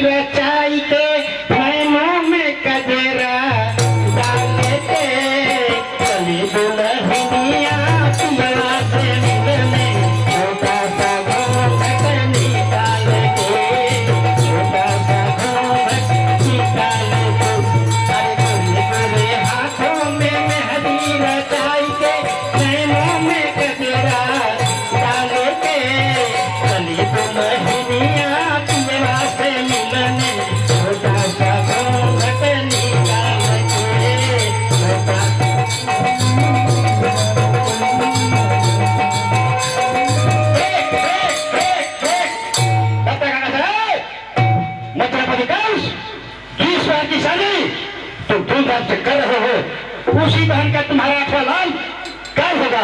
रचाई के मैं मुंह में कजरा डाल के चली दुल्हनिया पिया से मिलने छोटा सा घूंघट निकाल के छोटा सा घूंघट निकाल के अरे गोरे हाथों में मेहंदी रचाई के मैं मुंह में कजरा डाल के चली दुल्हनिया पिया से मिलने छोटा सा घूंघट निकाल के छोटा की शादी तुम धूमधाम से कर रहे हो, उसी बहन का तुम्हारा अठवा लाल कब होगा?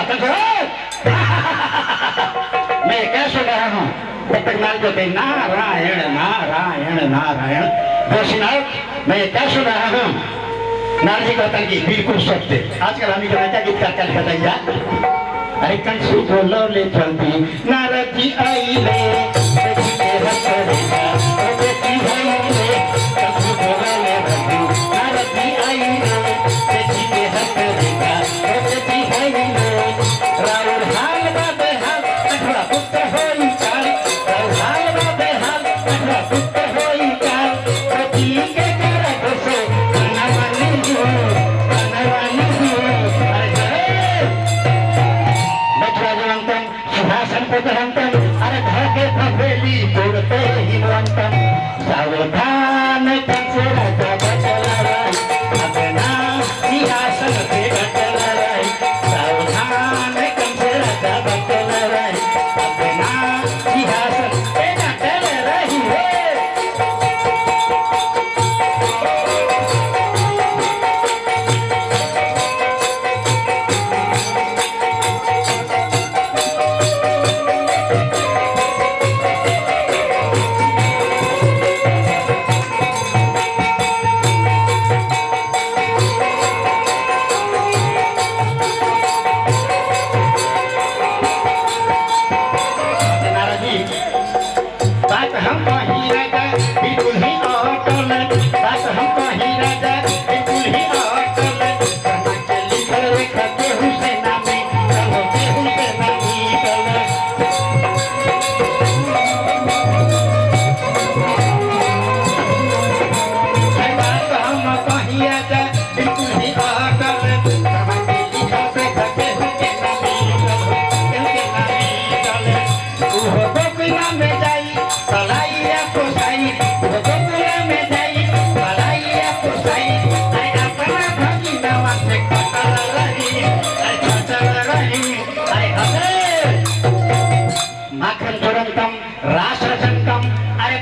मैं क्या सुन रहा हूँ तब तक मान जो नारायण नारायण नारायण घोषणाओं मैं क्या सुन रहा हूँ? नारजी कहता कि बिल्कुल सत्य। आजकल हम क्या गीत का क्या लिखा था? अरे कंसी बोलो ले चलती नारद जी आई ले देखी के रख देगा देखी आई ले कंसी बोलो ले चलती नारद जी आई ले देखी के रख देगा देखी आई ले राउर हाल बाबे हाल अठवा पुत्र होई काल राउर हाल बाबे हाल अठवा पुत्र होई काल पति के करत से बनवानी जो सुभाषंतम अरे धके भवेली तोड़ते हिमवंतम सावधान कंसे राजा बचलाराय अपना सिंहासन पे बचलाराय सावधान कंसे राजा बचलाराय अपना सिंहासन पे बचलाराय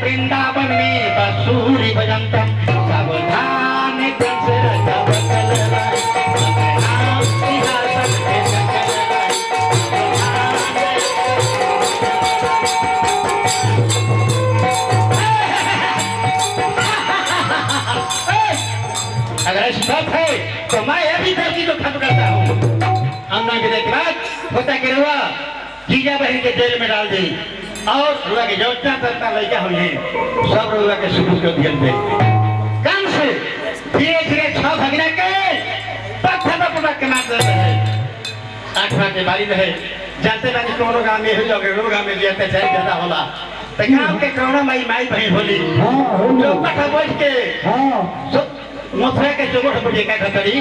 वृंदावन में बसूरी बजंतम सावधान कंसे राजा बचलाराय अपना सिंहासन पे बचलाराय अगर ऐसी बात है तो मैं अभी धरती को खत्म करता हूँ। हमने के बाद होता कि रुआ जीजा बहन के जेल में डाल दी और रुआ के योजना करता लड़का हुई सब रुआ के सुबह को दियल दे कम से धीरे धीरे छह भगना के पत्थर पूरा के मार देते हैं। आठवां के बारी रहे जानते ना कि कोनो गांव में हो जाओगे रो गांव में लिया पैसा ज्यादा होला तो गांव के कोनो माई माई बहन होली जो पठा बोल के मथुरा के जोगोट बढ़िए का खतरी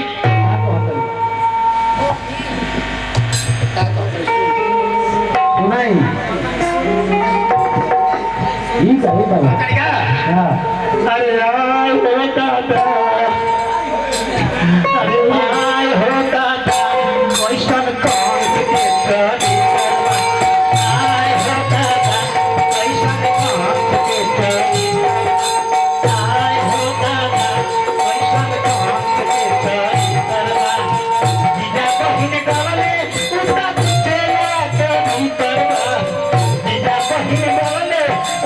नहीं ठीक है अरे आय होता था अरे आय होता था वैसन कौन के करी आय होता था वैसन कौन के करी आय होता था वैसन कौन के करी करवा जीजा बहिन डरले उठा चला के भीतरवा जीजा बहिन डरले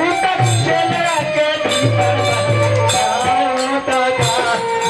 उठा चला के भीतरवा आय होता था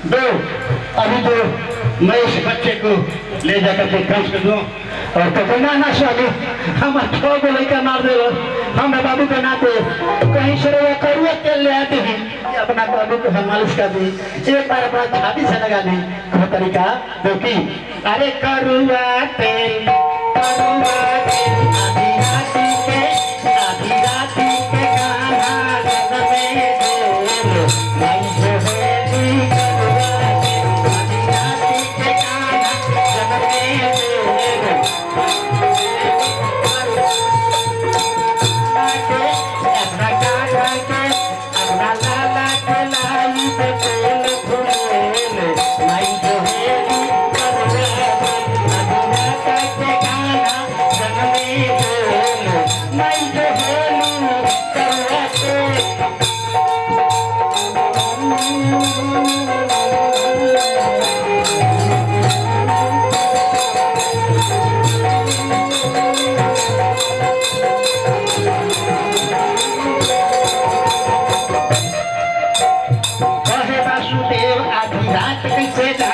दो अभी तो मैं इस बच्चे को ले जाकर के कंस कर दूं और कहते ना स्वामी हम 6 गो लड़का मार दे हम बाबू के नाते कहीं से वो करुआ तेल ले आते हैं कि अपना बाबू को हम मालिश कर दी एक बार अपना छाती से लगा दी वो तरीका क्योंकि अरे करुआ तेल आधी राती के गाना जग में जोर नहीं जोहेली करुआ तेल आधी राती के गाना जग में जोर अपना गाना के अपना लाला के लाई पे तेल फूल नहीं जोहेली करुआ तेल आधी राती के गाना जग में जोर नहीं जोहेली करुआ तेल कहे वासुदेव आधी रात कैसे जा